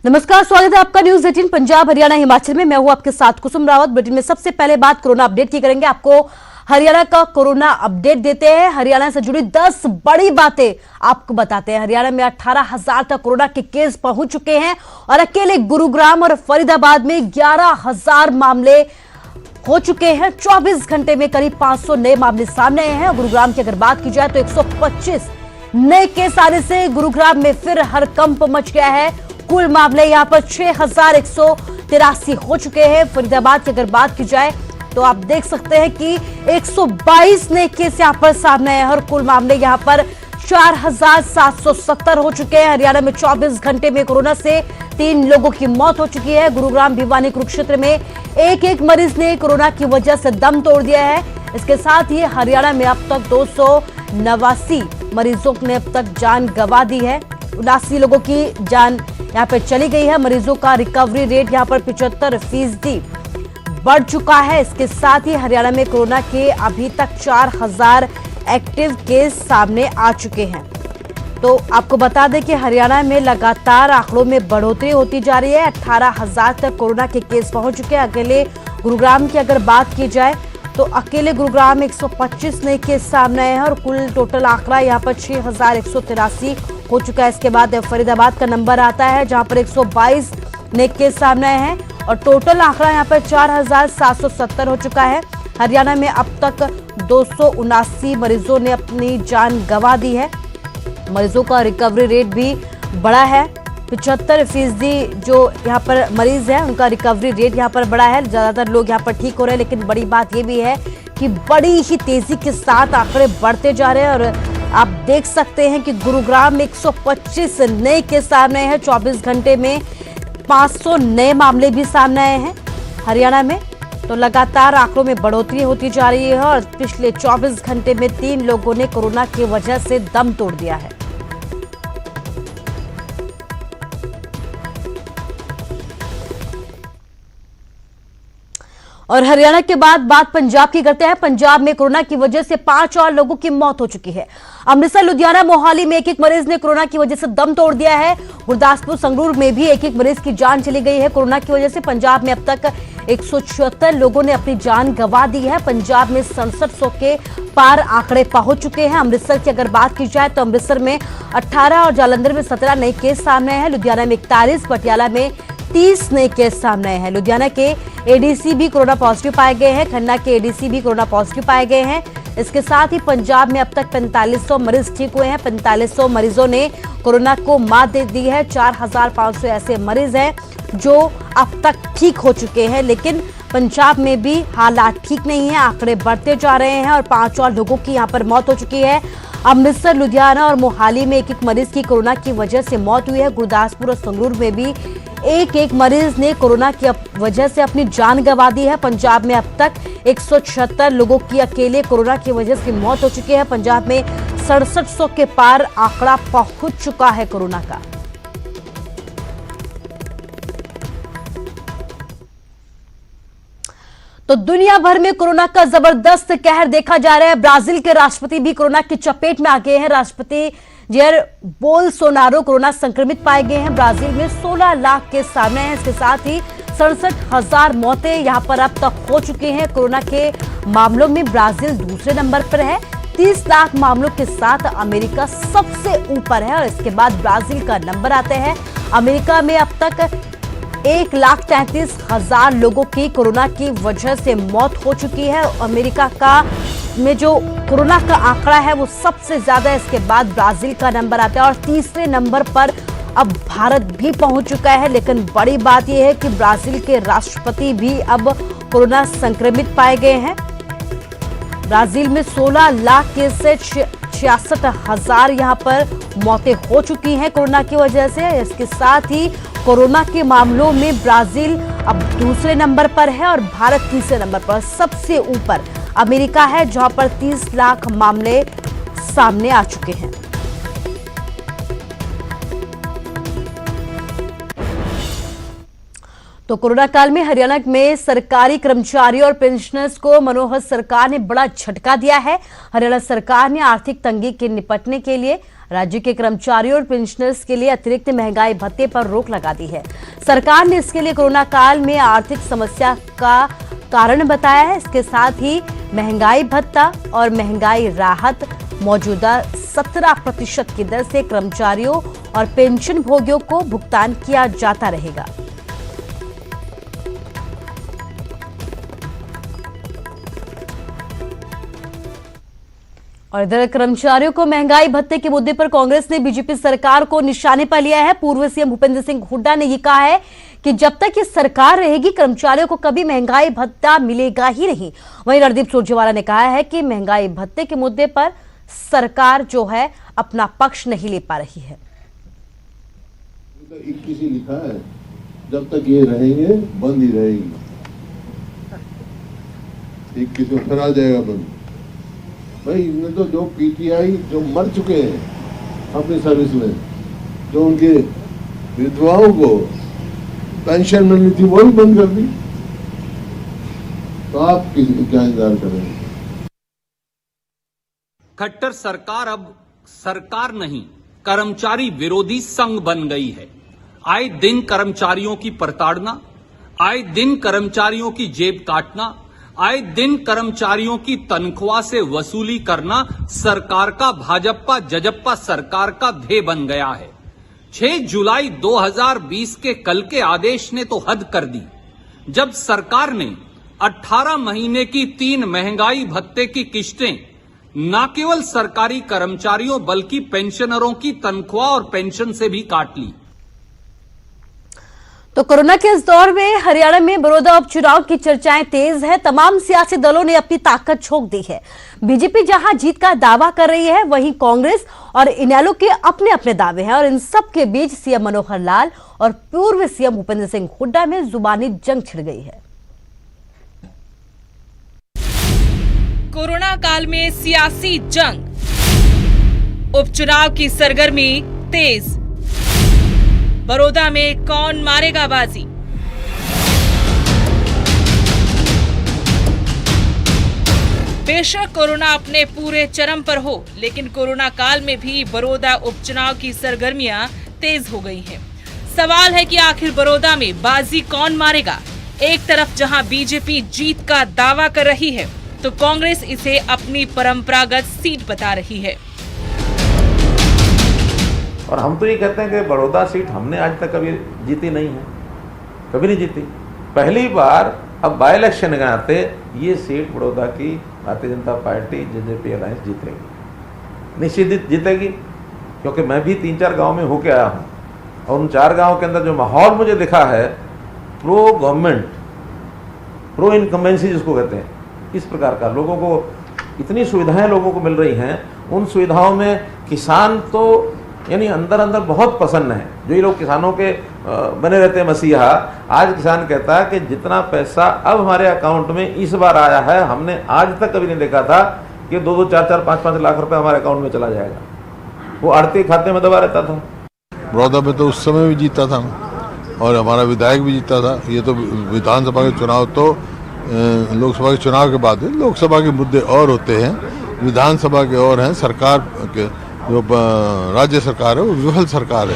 नमस्कार, स्वागत है आपका न्यूज 18 पंजाब हरियाणा हिमाचल में। मैं हूं आपके साथ कुसुम रावत। बुलेटिन में सबसे पहले बात कोरोना अपडेट की करेंगे। आपको हरियाणा का कोरोना अपडेट देते हैं। हरियाणा से जुड़ी 10 बड़ी बातें आपको बताते हैं। हरियाणा में 18,000 तक कोरोना के केस पहुंच चुके हैं और अकेले गुरुग्राम और फरीदाबाद में 11,000 मामले हो चुके हैं। 24 घंटे में करीब 500 नए मामले सामने आए हैं। गुरुग्राम की अगर बात की जाए तो 125 नए केस आने से गुरुग्राम में फिर हड़कंप मच गया है। कुल मामले यहां पर 6,183 हो चुके हैं। फरीदाबाद की अगर बात की जाए तो आप देख सकते हैं कि 122 नए केस यहां पर सामने आए हैं और कुल मामले यहां पर 4,770 हो चुके हैं। हरियाणा में 24 घंटे में कोरोना से 3 लोगों की मौत हो चुकी है। गुरुग्राम, भिवानी, कुरुक्षेत्र में एक मरीज ने कोरोना की वजह से दम तोड़ दिया है। इसके साथ ही हरियाणा में अब तक 289 मरीजों ने अब तक जान गंवा दी है। 79 लोगों की जान यहाँ पर चली गई है। मरीजों का रिकवरी रेट यहाँ पर 75% बढ़ चुका है। इसके साथ ही हरियाणा में कोरोना के अभी तक 4,000 एक्टिव केस सामने आ चुके हैं। तो आपको बता दें कि हरियाणा में लगातार आंकड़ों में बढ़ोतरी होती जा रही है। 18,000 तक कोरोना के केस पहुंच चुके हैं। अकेले गुरुग्राम की अगर बात की जाए तो अकेले गुरुग्राम 125 नए केस सामने आए हैं और कुल टोटल आंकड़ा यहाँ पर 6,183 हो चुका है। इसके बाद फरीदाबाद का नंबर आता है जहां पर 122 नए केस सामने आए हैं और टोटल आंकड़ा यहां पर 4,770 हो चुका है। हरियाणा में अब तक 279 मरीजों ने अपनी जान गंवा दी है। मरीजों का रिकवरी रेट भी बढ़ा है। 75% जो यहाँ पर मरीज है उनका रिकवरी रेट यहाँ पर बढ़ा है। ज्यादातर लोग यहाँ पर ठीक हो रहे हैं, लेकिन बड़ी बात ये भी है कि बड़ी ही तेजी के साथ आंकड़े बढ़ते जा रहे हैं और आप देख सकते हैं कि गुरुग्राम में 125 नए केस सामने आए हैं। 24 घंटे में 500 नए मामले भी सामने आए हैं हरियाणा में। तो लगातार आंकड़ों में बढ़ोतरी होती जा रही है और पिछले 24 घंटे में 3 लोगों ने कोरोना की वजह से दम तोड़ दिया है। और हरियाणा के बाद बात पंजाब की करते हैं। पंजाब में कोरोना की वजह से 5 और लोगों की मौत हो चुकी है। अमृतसर, लुधियाना, मोहाली में एक मरीज ने कोरोना की वजह से दम तोड़ दिया है। गुरदासपुर, संगरूर में भी एक मरीज की जान चली गई है कोरोना की वजह से। पंजाब में अब तक 176 लोगों ने अपनी जान गंवा दी है। पंजाब में 6700 के पार आंकड़े पहुंच चुके हैं। अमृतसर की अगर बात की जाए तो अमृतसर में 18 और जालंधर में 17 नए केस सामने आए हैं। लुधियाना में 41, पटियाला में 30 नए केस सामने आए हैं। लुधियाना के एडीसी भी कोरोना पॉजिटिव पाए गए हैं। खन्ना के एडीसी भी कोरोना पॉजिटिव पाए गए हैं। इसके साथ ही पंजाब में अब तक 4500 मरीज ठीक हुए हैं। 4500 मरीजों ने कोरोना को मात दे दी है। 4,500 ऐसे मरीज हैं जो अब तक ठीक हो चुके हैं, लेकिन पंजाब में भी हालात ठीक नहीं है। आंकड़े बढ़ते जा रहे हैं और 5 और लोगों की यहां पर मौत हो चुकी है। अमृतसर, लुधियाना और मोहाली में एक मरीज की कोरोना की वजह से मौत हुई है। गुरदासपुर और संगरूर में भी एक मरीज ने कोरोना की वजह से अपनी जान गंवा दी है। पंजाब में अब तक 176 लोगों की अकेले कोरोना की वजह से मौत हो चुकी है। पंजाब में 6700 के पार आंकड़ा पहुंच चुका है कोरोना का। तो दुनिया भर में कोरोना का जबरदस्त कहर देखा जा रहा है। ब्राजील के राष्ट्रपति भी कोरोना की चपेट में आ गए हैं। राष्ट्रपति जेयर बोल्सोनारो कोरोना संक्रमित पाए गए हैं। ब्राजील में 16 लाख केस सामने हैं। इसके साथ ही 67,000 मौतें यहां पर अब तक हो चुकी हैं। कोरोना के मामलों में ब्राजील दूसरे नंबर पर है। 30 लाख मामलों के साथ अमेरिका सबसे ऊपर है और इसके बाद ब्राजील का नंबर आते हैं। अमेरिका में अब तक 1,33,000 लोगों की कोरोना की वजह से मौत हो चुकी है। अमेरिका का में जो कोरोना का आंकड़ा है वो सबसे ज्यादा है। इसके बाद ब्राजील का नंबर आता है और तीसरे नंबर पर अब भारत भी पहुंच चुका है। लेकिन बड़ी बात यह है कि ब्राजील के राष्ट्रपति भी अब कोरोना संक्रमित पाए गए हैं। ब्राजील में 16 लाख केस से 66,000 यहां पर मौतें हो चुकी हैं कोरोना की वजह से। इसके साथ ही कोरोना के मामलों में ब्राजील अब दूसरे नंबर पर है और भारत तीसरे नंबर पर। सबसे ऊपर अमेरिका है जहां पर 30 लाख मामले सामने आ चुके हैं। तो कोरोना काल में हरियाणा में सरकारी कर्मचारियों और पेंशनर्स को मनोहर सरकार ने बड़ा झटका दिया है। हरियाणा सरकार ने आर्थिक तंगी के निपटने के लिए राज्य के कर्मचारियों और पेंशनर्स के लिए अतिरिक्त महंगाई भत्ते पर रोक लगा दी है। सरकार ने इसके लिए कोरोना काल में आर्थिक समस्या का कारण बताया है। इसके साथ ही महंगाई भत्ता और महंगाई राहत मौजूदा 17% की दर से कर्मचारियों और पेंशन भोगियों को भुगतान किया जाता रहेगा। और इधर कर्मचारियों को महंगाई भत्ते के मुद्दे पर कांग्रेस ने बीजेपी सरकार को निशाने पर लिया है। पूर्व सीएम भूपेंद्र सिंह हुड्डा ने यह कहा है कि जब तक ये सरकार रहेगी कर्मचारियों को कभी महंगाई भत्ता मिलेगा ही नहीं। वहीं रणदीप सुरजेवाला ने कहा है कि महंगाई भत्ते के मुद्दे पर सरकार जो है अपना पक्ष नहीं ले पा रही है। 21 ही लिखा है, जब तक ये रहेंगे बंद ही रहेगी। 21 में फिर आ जाएगा बंद। भाई इनमें तो जो पीटीआई जो मर चुके हैं अपनी सर्विस में, जो उनके विधवाओं को पेंशन मिलनी थी वो भी बंद कर दी, तो आप क्या इंतजार करेंगे? खट्टर सरकार अब सरकार नहीं, कर्मचारी विरोधी संघ बन गई है। आए दिन कर्मचारियों की प्रताड़ना, आए दिन कर्मचारियों की जेब काटना, आए दिन कर्मचारियों की तनख्वाह से वसूली करना सरकार का भाजपा जजप्पा सरकार का ध्येय बन गया है। 6 जुलाई 2020 के कल के आदेश ने तो हद कर दी, जब सरकार ने 18 महीने की 3 महंगाई भत्ते की किश्तें न केवल सरकारी कर्मचारियों बल्कि पेंशनरों की तनख्वाह और पेंशन से भी काट ली। तो कोरोना के इस दौर में हरियाणा में बड़ौदा उपचुनाव की चर्चाएं तेज है। तमाम सियासी दलों ने अपनी ताकत झोंक दी है। बीजेपी जहां जीत का दावा कर रही है, वहीं कांग्रेस और इनेलो के अपने अपने दावे हैं। और इन सब के बीच सीएम मनोहर लाल और पूर्व सीएम भूपेंद्र सिंह हुड्डा में जुबानी जंग छिड़ गई है। कोरोना काल में सियासी जंग, उपचुनाव की सरगर्मी तेज। बड़ौदा में कौन मारेगा बाजी? बेशक कोरोना अपने पूरे चरम पर हो, लेकिन कोरोना काल में भी बड़ौदा उपचुनाव की सरगर्मियां तेज हो गई हैं। सवाल है कि आखिर बड़ौदा में बाजी कौन मारेगा? एक तरफ जहां बीजेपी जीत का दावा कर रही है, तो कांग्रेस इसे अपनी परंपरागत सीट बता रही है। और हम तो ये कहते हैं कि बड़ौदा सीट हमने आज तक कभी जीती नहीं है, कभी नहीं जीती। पहली बार अब बाई इलेक्शन के आते ये सीट बड़ौदा की Bharatiya Janata party JJP alliance जीतेगी, निश्चित जीतेगी। क्योंकि मैं भी 3-4 गांव में होके आया हूँ और उन 4 गांव के अंदर जो माहौल मुझे दिखा है प्रो गवर्नमेंट, प्रो इनकम्बेंसी जिसको कहते हैं, इस प्रकार का लोगों को इतनी सुविधाएं लोगों को मिल रही हैं। उन सुविधाओं में किसान तो यानी अंदर अंदर बहुत प्रसन्न है। जो ये लोग किसानों के बने रहते हैं मसीहा, आज किसान कहता है कि जितना पैसा अब हमारे अकाउंट में इस बार आया है, हमने आज तक कभी नहीं देखा था कि 2-2, 4-4, 5-5 लाख रुपए हमारे अकाउंट में चला जाएगा। वो आड़ती खाते में दबा रहता था। बड़ौदा में तो उस समय भी जीता था और हमारा विधायक भी जीता था। ये तो विधानसभा के चुनाव तो लोकसभा के चुनाव के बाद लोकसभा के मुद्दे और होते हैं, विधानसभा के और हैं। सरकार के जो राज्य सरकार है वो विफल सरकार है।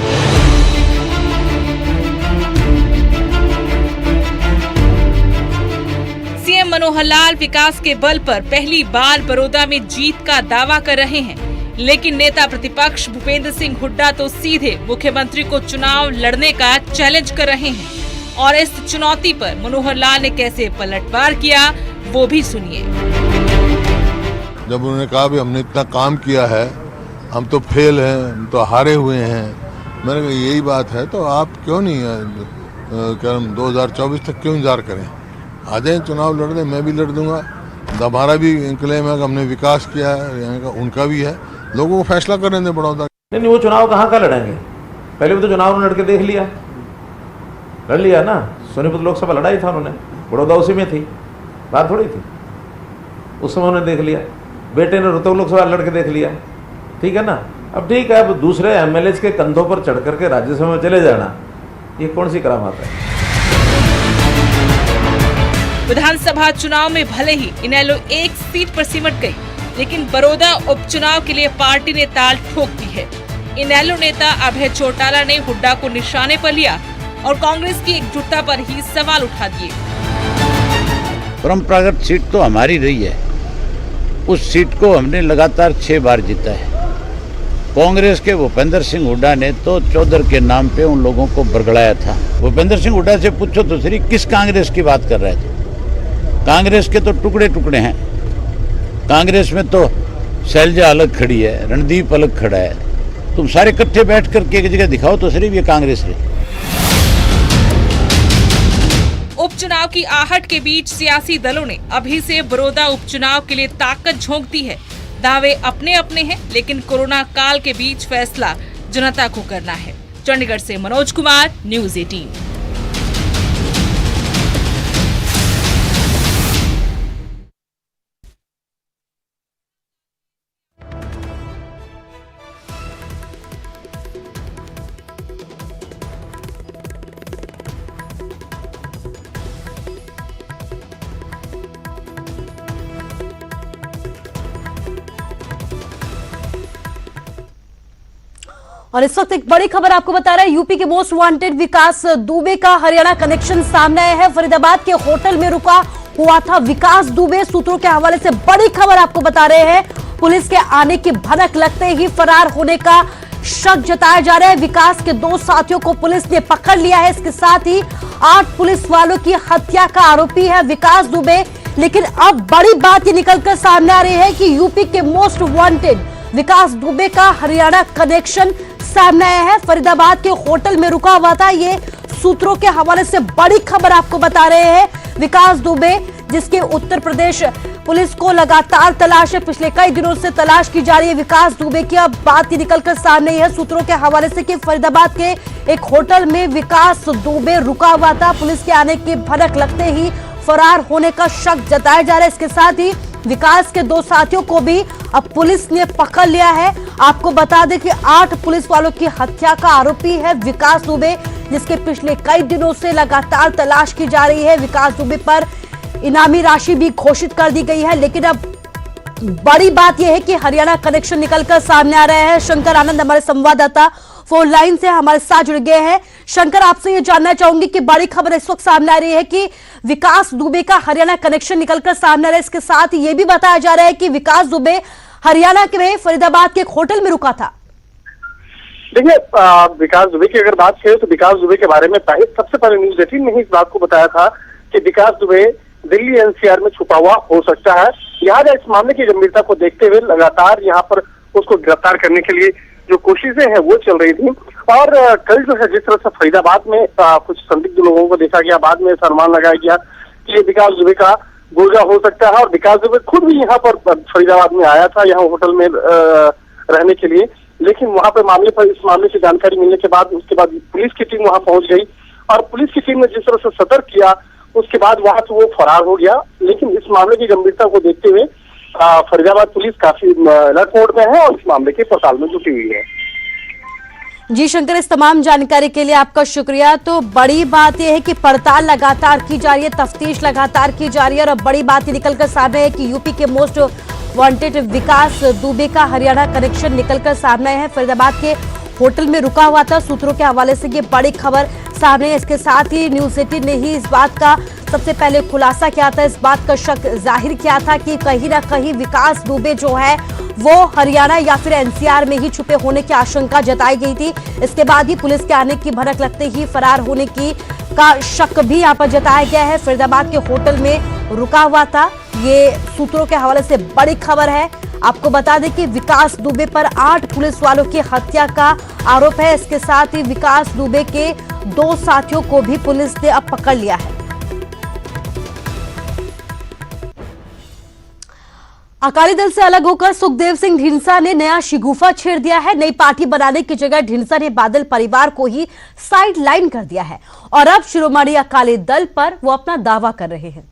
सीएम मनोहर लाल विकास के बल पर पहली बार बड़ौदा में जीत का दावा कर रहे हैं, लेकिन नेता प्रतिपक्ष भूपेंद्र सिंह हुड्डा तो सीधे मुख्यमंत्री को चुनाव लड़ने का चैलेंज कर रहे हैं। और इस चुनौती पर मनोहर लाल ने कैसे पलटवार किया, वो भी सुनिए। जब उन्होंने कहा भी हमने इतना काम किया है, हम तो फेल हैं, हम तो हारे हुए हैं, मैंने कहा यही बात है तो आप क्यों नहीं क्या हम 2024 तक क्यों इंतजार करें? आ जाए चुनाव लड़ दें, मैं भी लड़ दूंगा। हमारा भी क्लेम है कि हमने विकास किया है, यहाँ का उनका भी है। लोगों को फैसला कर रहे थे बड़ौदा। नहीं, वो चुनाव कहाँ का लड़ेंगे? पहले भी तो चुनाव उन्होंने लड़के देख लिया, लड़ लिया ना। सोनीपत लोकसभा लड़ाई था उन्होंने, बड़ौदा उसी में थी, बात थोड़ी थी। उस समय उन्होंने देख लिया। बेटे ने रोहतक लोकसभा लड़के देख लिया, ठीक है ना। अब ठीक है, अब दूसरे एमएलए के कंधों पर चढ़ करके राज्यसभा में चले जाना, ये कौन सी करामात है? विधानसभा चुनाव में भले ही इनेलो एक सीट पर सिमट गई, लेकिन बड़ौदा उपचुनाव के लिए पार्टी ने ताल ठोक दी है। इनेलो नेता अभय चौटाला ने हुड्डा को निशाने पर लिया और कांग्रेस की एकजुटता पर ही सवाल उठा दिए। परंपरागत सीट तो हमारी रही है, उस सीट को हमने लगातार 6 बार जीता है। कांग्रेस के भूपेंद्र सिंह हुड्डा ने तो चौधर के नाम पे उन लोगों को बरगड़ाया था। भूपेंद्र सिंह हुड्डा से पूछो तो सही, किस कांग्रेस की बात कर रहे थे? कांग्रेस के तो टुकड़े टुकड़े हैं। कांग्रेस में तो शैलजा अलग खड़ी है, रणदीप अलग खड़ा है। तुम सारे इकट्ठे बैठ करके एक जगह दिखाओ तो सिर्फ ये कांग्रेस है। उपचुनाव की आहट के बीच सियासी दलों ने अभी से बड़ौदा उपचुनाव के लिए ताकत झोंक दी है। दावे अपने अपने हैं, लेकिन कोरोना काल के बीच फैसला जनता को करना है। चंडीगढ़ से मनोज कुमार, न्यूज़ 18। और इस वक्त एक बड़ी खबर आपको बता रहे हैं, यूपी के मोस्ट वांटेड विकास दुबे का हरियाणा कनेक्शन सामने आया है। फरीदाबाद के होटल में रुका हुआ था विकास दुबे। सूत्रों के हवाले से बड़ी खबर आपको बता रहे हैं, पुलिस के आने की भनक लगते ही फरार होने का शक जताया जा रहा है। विकास के 2 साथियों को पुलिस ने पकड़ लिया है। इसके साथ ही 8 पुलिस वालों की हत्या का आरोपी है विकास दुबे। लेकिन अब बड़ी बात ये निकलकर सामने आ रही है कि यूपी के मोस्ट वांटेड विकास दुबे का हरियाणा कनेक्शन सामने आया है। फरीदाबाद के होटल में रुका हुआ था। ये सूत्रों के हवाले से बड़ी खबर आपको बता रहे हैं। विकास दुबे, जिसके उत्तर प्रदेश पुलिस को लगातार तलाश है, पिछले कई दिनों से तलाश की जा रही है विकास दुबे की। अब बात ही निकलकर सामने है सूत्रों के हवाले से कि फरीदाबाद के एक होटल में विकास दुबे रुका हुआ था। पुलिस के आने की भनक लगते ही फरार होने का शक जताया जा रहा है। इसके साथ ही विकास के 2 साथियों को भी अब पुलिस ने पकड़ लिया है। आपको बता दें कि 8 पुलिस वालों की हत्या का आरोपी है विकास दुबे, जिसके पिछले कई दिनों से लगातार तलाश की जा रही है। विकास दुबे पर इनामी राशि भी घोषित कर दी गई है। लेकिन अब बड़ी बात यह है कि हरियाणा कनेक्शन निकलकर सामने आ रहे हैं। शंकर आनंद हमारे संवाददाता फोन लाइन से हमारे साथ जुड़ गए हैं। शंकर, आपसे ये जानना चाहूंगी कि बड़ी खबर इस वक्त सामने आ रही है कि विकास दुबे का हरियाणा कनेक्शन निकलकर सामने आ रहा है। इसके साथ ये भी बताया जा रहा है कि विकास दुबे हरियाणा के फरीदाबाद के एक होटल में रुका था। देखिए, विकास दुबे की अगर बात करें तो विकास दुबे के बारे में सबसे पहले न्यूज़ 18 में ही इस बात को बताया था कि विकास दुबे दिल्ली एनसीआर में छुपा हुआ हो सकता है। लिहाजा इस मामले की गंभीरता को देखते हुए लगातार यहाँ पर उसको गिरफ्तार करने के लिए जो कोशिशें हैं वो चल रही थी। और कल जो है जिस तरह से फरीदाबाद में कुछ संदिग्ध लोगों को देखा गया, बाद में अनुमान लगाया गया कि ये विकास दुबे का गुर्गा हो सकता है। और विकास दुबे खुद भी यहाँ पर फरीदाबाद में आया था, यहाँ होटल में रहने के लिए। लेकिन वहां पर इस मामले की जानकारी मिलने के बाद उसके बाद पुलिस की टीम वहां पहुंच गई और पुलिस की टीम ने जिस तरह से सतर्क किया, उसके बाद वहां से वो फरार हो गया। लेकिन इस मामले की गंभीरता को देखते हुए फरीदाबाद पुलिस काफी अलर्ट मोड में है और इस मामले की पड़ताल में जुटी हुई है। जी शंकर, इस तमाम जानकारी के लिए आपका शुक्रिया। तो बड़ी बात यह है कि पड़ताल लगातार की जा रही है, तफ्तीश लगातार की जा रही है और अब बड़ी बात ये निकलकर सामने है कि यूपी के मोस्ट वांटेड विकास दुबे का हरियाणा कनेक्शन निकलकर सामने है। फरीदाबाद के होटल में रुका हुआ था। सूत्रों के हवाले से ये बड़ी खबर सामने है। इसके साथ ही न्यूज़ 18 ने ही इस बात का सबसे पहले खुलासा किया था, इस बात का शक जाहिर किया था कि कहीं ना कहीं विकास दुबे जो है वो हरियाणा या फिर एनसीआर में ही छुपे होने की आशंका जताई गई थी। इसके बाद ही पुलिस के आने की भनक लगते ही फरार होने का शक भी यहाँ पर जताया गया है। फरीदाबाद के होटल में रुका हुआ था। ये सूत्रों के हवाले से बड़ी खबर है। आपको बता दें कि विकास दुबे पर 8 पुलिस वालों की हत्या का आरोप है। इसके साथ ही विकास दुबे के 2 साथियों को भी पुलिस ने अब पकड़ लिया है। अकाली दल से अलग होकर सुखदेव सिंह ढींडसा ने नया शिगुफा छेड़ दिया है। नई पार्टी बनाने की जगह ढींडसा ने बादल परिवार को ही साइड लाइन कर दिया है और अब शिरोमणि अकाली दल पर वो अपना दावा कर रहे हैं।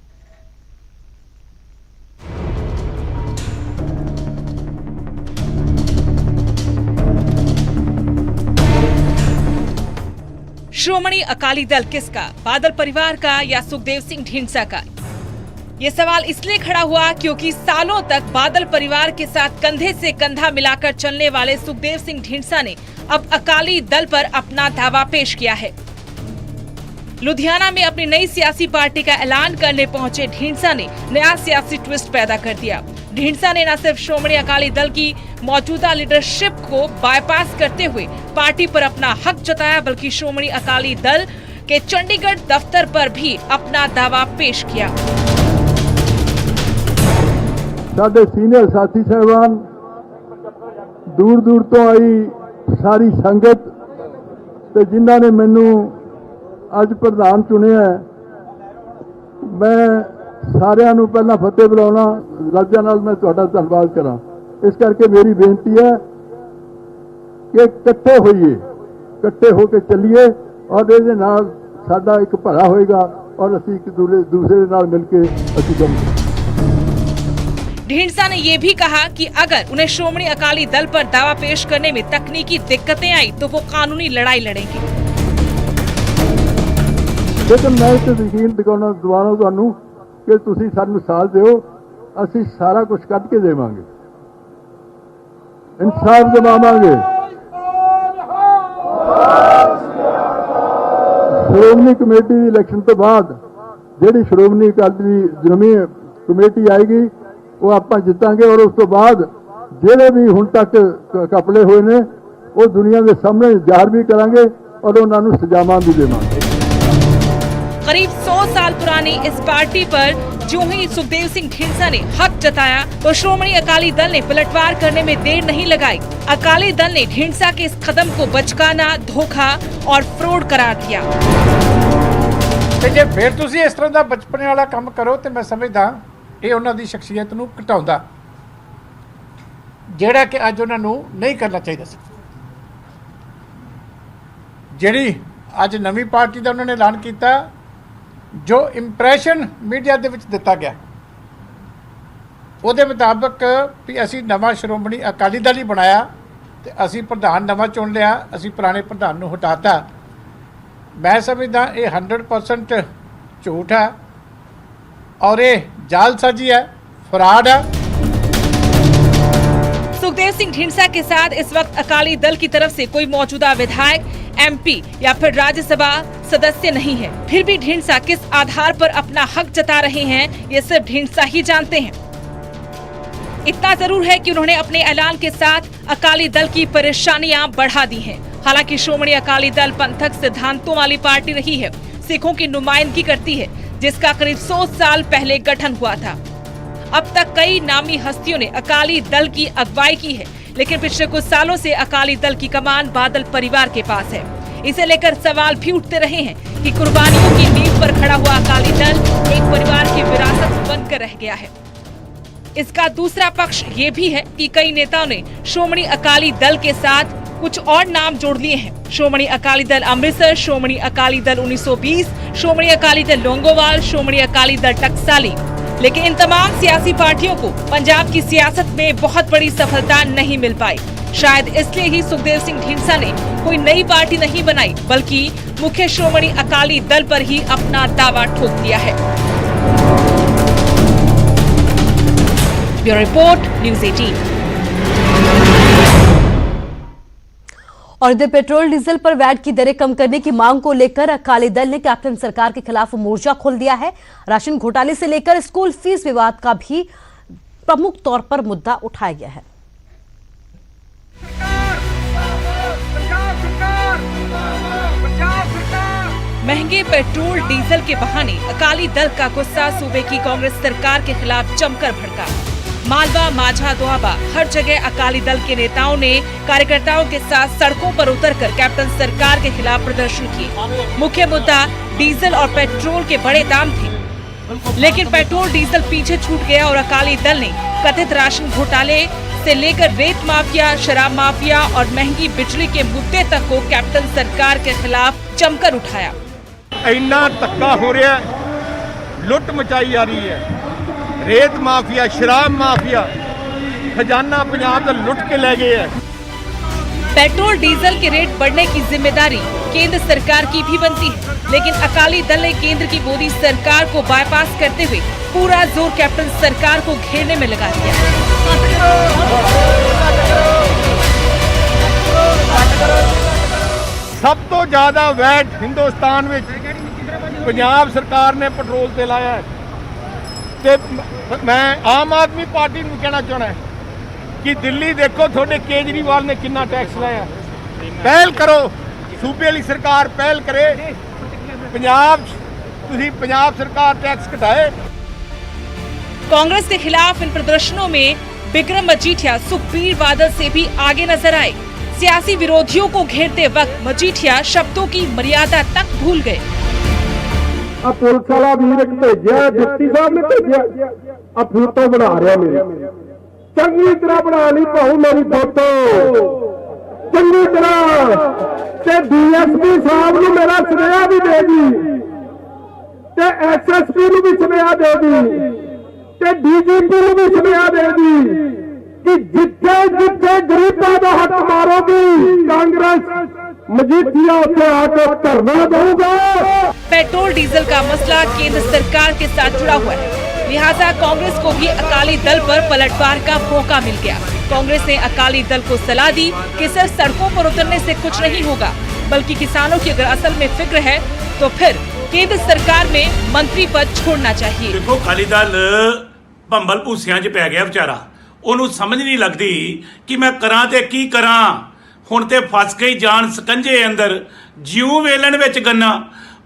श्रोमणी अकाली दल किसका, बादल परिवार का या सुखदेव सिंह ढींडसा का? ये सवाल इसलिए खड़ा हुआ क्योंकि सालों तक बादल परिवार के साथ कंधे से कंधा मिलाकर चलने वाले सुखदेव सिंह ढींडसा ने अब अकाली दल पर अपना दावा पेश किया है। लुधियाना में अपनी नई सियासी पार्टी का ऐलान करने पहुंचे ढींडसा ने नया सियासी ट्विस्ट पैदा कर दिया। ढींडसा ने न सिर्फ श्रोमणी अकाली दल की मौजूदा लीडरशिप को बाईपास करते हुए पार्टी पर अपना हक जताया, बल्कि श्रोमणी अकाली दल के चंडीगढ़ दफ्तर पर भी अपना दावा पेश किया। साडे सीनियर साथी साहबान, दूर दूर तो आई सारी संगत ते जिन्हां ने मैनू अज प्रधान चुनिया, मैं सारिਆਂ ਨੂੰ ਪਹਿਲਾਂ फतेह बुलाना राज्य नाल मैं ਤੁਹਾਡਾ ਧੰਨਵਾਦ करा। इस करके मेरी बेनती है कि इकट्ठे होइए, इकट्ठे होकर चलिए और ਇਹਦੇ ਨਾਲ ਸਾਡਾ ਇੱਕ ਭਲਾ ਹੋਏਗਾ और ਅਸੀਂ ਇੱਕ दूसरे ਨਾਲ मिल के ਅਸੀਂ ਕੰਮ ਕਰਾਂਗੇ। ढींडसा ने ये भी कहा कि अगर उन्हें श्रोमणी अकाली दल पर दावा पेश करने में तकनीकी दिक्कतें आई तो वो कानूनी लड़ाई लड़ेंगे। लेकिन मैं तो यकीन दिखाना दुआना ਤੁਹਾਨੂੰ कि ਤੁਸੀਂ ਸਾਨੂੰ ਸਾਲ ਦਿਓ, ਅਸੀਂ ਸਾਰਾ ਕੁਝ ਕੱਢ ਕੇ ਦੇਵਾਂਗੇ, ਇਨਸਾਫ ਦਿਵਾਵਾਂਗੇ। ਸ਼੍ਰੋਮਣੀ ਕਮੇਟੀ ਦੀ ਇਲੈਕਸ਼ਨ ਤੋਂ ਬਾਅਦ ਜਿਹੜੀ ਸ਼੍ਰੋਮਣੀ ਅਕਾਲੀ ਦੀ ਕਮੇਟੀ ਆਏਗੀ ਉਹ ਆਪਾਂ ਜਿੱਤਾਂਗੇ और ਉਸ ਤੋਂ ਬਾਅਦ ਜਿਹੜੇ ਵੀ ਹੁਣ ਤੱਕ ਕਪੜੇ ਹੋਏ ਨੇ ਉਹ ਦੁਨੀਆ ਦੇ ਸਾਹਮਣੇ ਜ਼ਾਹਰ ਵੀ ਕਰਾਂਗੇ और ਉਹਨਾਂ ਨੂੰ ਸਜ਼ਾਵਾਂ ਵੀ ਦੇਵਾਂਗੇ। करीब 100 साल पुरानी इस पार्टी पर जो ही सुखदेव सिंह ढींडसा ने हक जताया तो श्रोमणी अकाली दल ने पलटवार करने में देर नहीं लगाई। अकाली दल ने ढींडसा के इस कदम को बचकाना, धोखा और फ्रॉड करार दिया। ਤੇ ਜੇ ਫਿਰ ਤੁਸੀਂ ਇਸ ਤਰ੍ਹਾਂ ਦਾ ਬਚਪਨੇ ਵਾਲਾ ਕੰਮ ਕਰੋ ਤੇ ਮੈਂ ਸਮਝਦਾ ਇਹ ਉਹਨਾਂ ਦੀ ਸ਼ਖਸੀਅਤ ਨੂੰ ਘਟਾਉਂਦਾ, ਜਿਹੜਾ ਕਿ ਅੱਜ ਉਹਨਾਂ ਨੂੰ ਨਹੀਂ ਕਰਨਾ ਚਾਹੀਦਾ ਸੀ। ਜਿਹੜੀ ਅੱਜ ਨਵੀਂ ਪਾਰਟੀ ਦਾ ਉਹਨਾਂ ਨੇ ਐਲਾਨ ਕੀਤਾ, ਜੋ ਇੰਪ੍ਰੈਸ਼ਨ ਮੀਡੀਆ ਦੇ ਵਿੱਚ ਦਿੱਤਾ ਗਿਆ ਉਹਦੇ ਮੁਤਾਬਕ ਵੀ ਅਸੀਂ ਨਵਾਂ ਸ਼੍ਰੋਮਣੀ ਅਕਾਲੀ ਦਲ ਹੀ ਬਣਾਇਆ ਤੇ ਅਸੀਂ ਪ੍ਰਧਾਨ ਨਵਾਂ ਚੁਣ ਲਿਆ, ਅਸੀਂ ਪੁਰਾਣੇ ਪ੍ਰਧਾਨ ਨੂੰ ਹਟਾਤਾ। ਮੈਂ ਸਮਝਦਾ ਇਹ 100% ਝੂਠ ਹੈ और ये जालसाजी है, फ्रॉड है। सुखदेव सिंह ढींडसा के साथ इस वक्त अकाली दल की तरफ से कोई मौजूदा विधायक, एमपी या फिर राज्यसभा सदस्य नहीं है। फिर भी ढींडसा किस आधार पर अपना हक जता रहे हैं ये सिर्फ ढींडसा ही जानते हैं। इतना जरूर है कि उन्होंने अपने ऐलान के साथ अकाली दल की परेशानियां बढ़ा दी हैं। हालांकि श्रोमणी अकाली दल पंथक सिद्धांतों वाली पार्टी रही है, सिखों की नुमाइंदगी करती है, जिसका करीब 100 साल पहले गठन हुआ था। अब तक कई नामी हस्तियों ने अकाली दल की अगुवाई की है, लेकिन पिछले कुछ सालों से अकाली दल की कमान बादल परिवार के पास है। इसे लेकर सवाल भी उठते रहे हैं कि कुर्बानियों की नींव पर खड़ा हुआ अकाली दल एक परिवार की विरासत बनकर रह गया है। इसका दूसरा पक्ष ये भी है कि कई नेताओं ने श्रोमणी अकाली दल के साथ कुछ और नाम जोड़ लिए हैं। श्रोमणी अकाली दल अमृतसर, श्रोमणी अकाली दल 1920, श्रोमणी अकाली दल लोंगोवाल, श्रोमणी अकाली दल टकसाली। लेकिन इन तमाम सियासी पार्टियों को पंजाब की सियासत में बहुत बड़ी सफलता नहीं मिल पाई। शायद इसलिए ही सुखदेव सिंह ढींडसा ने कोई नई पार्टी नहीं बनाई, बल्कि मुख्य श्रोमणी अकाली दल पर ही अपना दावा ठोक दिया है। Bureau report, news 18। और इधर पेट्रोल डीजल पर वैट की दरें कम करने की मांग को लेकर अकाली दल ने कैप्टन सरकार के खिलाफ मोर्चा खोल दिया है। राशन घोटाले से लेकर स्कूल फीस विवाद का भी प्रमुख तौर पर मुद्दा उठाया गया है। महंगे पेट्रोल डीजल के बहाने अकाली दल का गुस्सा सूबे की कांग्रेस सरकार के खिलाफ जमकर भड़का। मालवा, माझा, दोआबा हर जगह अकाली दल के नेताओं ने कार्यकर्ताओं के साथ सड़कों पर उतरकर कैप्टन सरकार के खिलाफ प्रदर्शन किए। मुख्य मुद्दा डीजल और पेट्रोल के बड़े दाम थे, लेकिन पेट्रोल डीजल पीछे छूट गया और अकाली दल ने कथित राशन घोटाले से लेकर रेत माफिया, शराब माफिया और महंगी बिजली के मुद्दे तक को कैप्टन सरकार के खिलाफ जमकर उठाया। इन्ना धक्का हो रहा है, लुट मचाई जा रही है, रेत माफिया, शराब माफिया, खजाना पंजाब का लुट के ले गए हैं। पेट्रोल डीजल के रेट बढ़ने की जिम्मेदारी केंद्र सरकार की भी बनती है, लेकिन अकाली दल ने केंद्र की मोदी सरकार को बाईपास करते हुए पूरा जोर कैप्टन सरकार को घेरने में लगा दिया। ਸਭ ਤੋਂ ਜ਼ਿਆਦਾ ਵੈਟ ਹਿੰਦੁਸਤਾਨ ਵਿੱਚ ਪੰਜਾਬ ਸਰਕਾਰ ਨੇ ਪੈਟਰੋਲ ਤੇ ਲਾਇਆ ਹੈ ਤੇ ਮੈਂ ਆਮ ਆਦਮੀ ਪਾਰਟੀ ਨੂੰ ਕਹਿਣਾ ਚਾਹਣਾ ਕਿ ਦਿੱਲੀ ਦੇਖੋ ਤੁਹਾਡੇ ਕੇਜਰੀਵਾਲ ਨੇ ਕਿੰਨਾ ਟੈਕਸ ਲਾਇਆ। ਪਹਿਲ ਕਰੋ, ਸੂਬੇ ਵਾਲੀ ਸਰਕਾਰ ਪਹਿਲ ਕਰੇ, ਪੰਜਾਬ सरकार टैक्स घटाए। कांग्रेस के खिलाफ इन प्रदर्शनों में बिक्रम मजीठिया सुखबीर बादल से भी आगे नजर आए। सियासी विरोधियों को घेरते वक्त मजीठिया शब्दों की मर्यादा तक भूल गए। अब पुलिस वाला वीर भेजा, डिप्टी साहब ने भेजा, अब फोटो बना रहा मेरी, चंगी तरह बना ली भाऊ मेरी फोटो चंगी तरह, डीएसपी साहब ने मेरा सुनेहा भी दे दी, SSP ਨੂੰ ਵੀ ਸੁਨੇਹਾ ਦੇ ਦੀ, ਤੇ DGP ਨੂੰ ਵੀ ਸੁਨੇਹਾ ਦੇ ਦੀ ਕਿ ਜਿੱਥੇ ਜਿੱਥੇ ਗਰੀਬਾਂ ਦਾ ਹੱਕ ਮਾਰੋਗੀ ਕਾਂਗਰਸ मजीठिया ਉੱਥੇ ਆ ਕੇ ਧਰਨਾ ਦੇਊਗਾ। पेट्रोल डीजल का मसला केंद्र सरकार के साथ जुड़ा हुआ है, लिहाजा कांग्रेस को भी अकाली दल पर पलटवार का मौका मिल गया। कांग्रेस ने अकाली दल को सलाह दी कि सिर्फ सड़कों पर उतरने से कुछ नहीं होगा, बल्कि किसानों की अगर असल में फिक्र है तो फिर केंद्र सरकार में मंत्री पद छोड़ना चाहिए। देखो अकाली दल भंबल भूसियां च पै गया बेचारा, ਉਹਨੂੰ ਸਮਝ ਨਹੀਂ ਲੱਗਦੀ ਕਿ ਮੈਂ ਕਰਾਂ ਤੇ ਕੀ ਕਰਾਂ। ਹੁਣ ਤੇ ਫਸ ਗਈ ਜਾਨ ਸਕੰਜੇ ਅੰਦਰ, ਜਿਉਂ ਵੇਲਣ ਵਿੱਚ ਗੰਨਾ।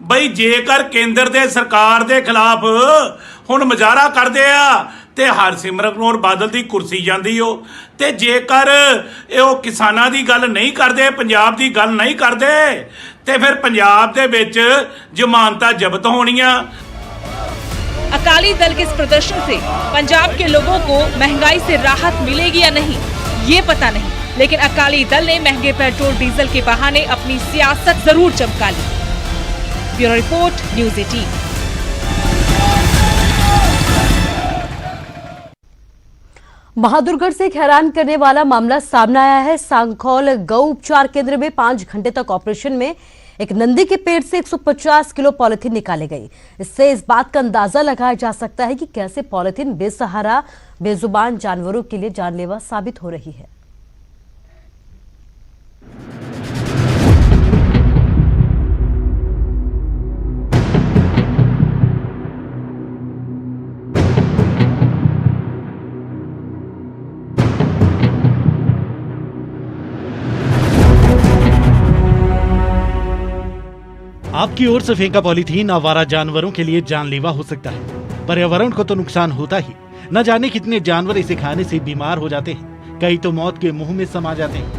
ਬਈ ਜੇਕਰ ਕੇਂਦਰ ਦੇ ਸਰਕਾਰ ਦੇ ਖਿਲਾਫ ਹੁਣ ਮੁਜ਼ਾਹਰਾ ਕਰਦੇ ਆ ਤੇ ਹਰਸਿਮਰਤ ਕੌਰ ਬਾਦਲ ਦੀ ਕੁਰਸੀ ਜਾਂਦੀ ਹੋ, ਤੇ ਜੇਕਰ ਉਹ ਕਿਸਾਨਾਂ ਦੀ ਗੱਲ ਨਹੀਂ ਕਰਦੇ, ਪੰਜਾਬ ਦੀ ਗੱਲ ਨਹੀਂ ਕਰਦੇ, ਤੇ ਫਿਰ ਪੰਜਾਬ ਦੇ ਵਿੱਚ ਜ਼ਮਾਨਤਾਂ ਜ਼ਬਤ ਹੋਣੀਆਂ। अकाली दल के इस प्रदर्शन से पंजाब के लोगों को महंगाई से राहत मिलेगी या नहीं ये पता नहीं, लेकिन अकाली दल ने महंगे पेट्रोल डीजल के बहाने अपनी सियासत जरूर चमका ली। Bureau report, news 18। बहादुरगढ़ से एक हैरान करने वाला मामला सामने आया है। सांखौल गौ उपचार केंद्र में 5 घंटे तक ऑपरेशन में एक नंदी के पेट से 150 किलो पॉलिथीन निकाली गई। इससे इस बात का अंदाजा लगाया जा सकता है कि कैसे पॉलिथीन बेसहारा बेजुबान जानवरों के लिए जानलेवा साबित हो रही है। आपकी ओर से फेंका पॉलीथीन आवारा जानवरों के लिए जानलेवा हो सकता है। पर्यावरण को तो नुकसान होता ही, न जाने कितने जानवर इसे खाने से बीमार हो जाते हैं, कई तो मौत के मुंह में समा जाते हैं।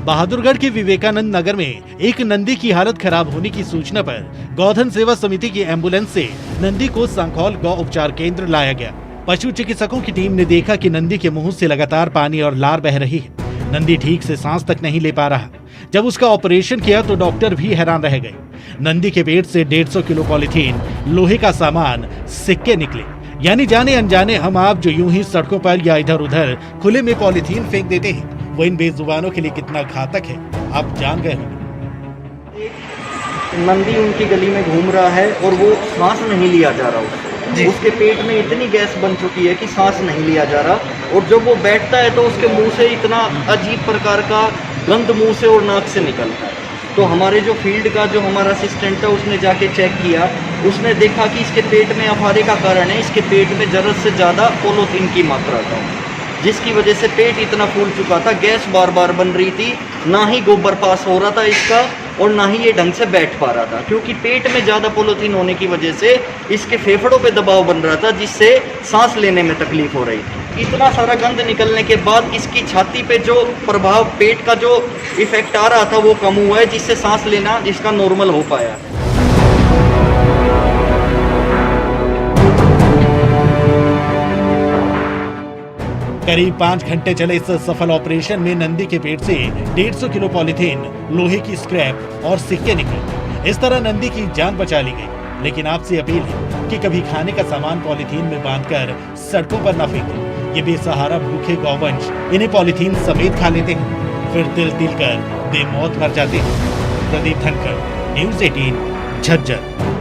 बहादुरगढ़ के विवेकानंद नगर में एक नंदी की हालत खराब होने की सूचना पर गौधन सेवा समिति की एम्बुलेंस से नंदी को सांखौल गौ उपचार केंद्र लाया गया। पशु चिकित्सकों की टीम ने देखा कि नंदी के मुंह से लगातार पानी और लार बह रही है। नंदी ठीक से सांस तक नहीं ले पा रहा। जब उसका ऑपरेशन किया तो डॉक्टर भी हैरान रह गए। नंदी के पेट से 150 किलो पॉलीथीन, लोहे का सामान, सिक्के निकले। यानी जाने अनजाने हम आप जो यूं ही सड़कों पर या इधर उधर खुले में पॉलीथीन फेंक देते हैं, वो इन बेजुबानों के लिए कितना घातक है आप जान गए होंगे। नंदी उनकी गली में घूम रहा है और वो सांस नहीं लिया जा रहा उसके पेट में इतनी गैस बन चुकी है कि सांस नहीं लिया जा रहा, और जब वो बैठता है तो उसके मुंह से इतना अजीब प्रकार का गंद मुंह से और नाक से निकलता है। तो हमारे जो फील्ड का जो हमारा असिस्टेंट है उसने जाके चेक किया, उसने देखा कि इसके पेट में अफारे का कारण है, इसके पेट में ज़रूरत से ज़्यादा पॉलीथीन की मात्रा था, जिसकी वजह से पेट इतना फूल चुका था, गैस बार बार बन रही थी, ना ही गोबर पास हो रहा था इसका और ना ही ये ढंग से बैठ पा रहा था, क्योंकि पेट में ज़्यादा पॉलीथीन होने की वजह से इसके फेफड़ों पे दबाव बन रहा था, जिससे सांस लेने में तकलीफ हो रही थी। इतना सारा गंद निकलने के बाद इसकी छाती पे जो प्रभाव, पेट का जो इफेक्ट आ रहा था वो कम हुआ है, जिससे सांस लेना जिसका नॉर्मल हो पाया। करीब 5 घंटे चले इस सफल ऑपरेशन में नंदी के पेट से 150 किलो पॉलीथीन, लोहे की स्क्रैप और सिक्के निकले। इस तरह नंदी की जान बचा ली गई। लेकिन आपसे अपील है कि कभी खाने का सामान पॉलीथीन में बांधकर सड़कों पर न फेंकें। ये बेसहारा भूखे गौवंश इन्हें पॉलीथीन समेत खा लेते हैं, फिर तिल तिल कर बेमौत मर जाते हैं। प्रदीप धनखड़, न्यूज 18 झज्जर।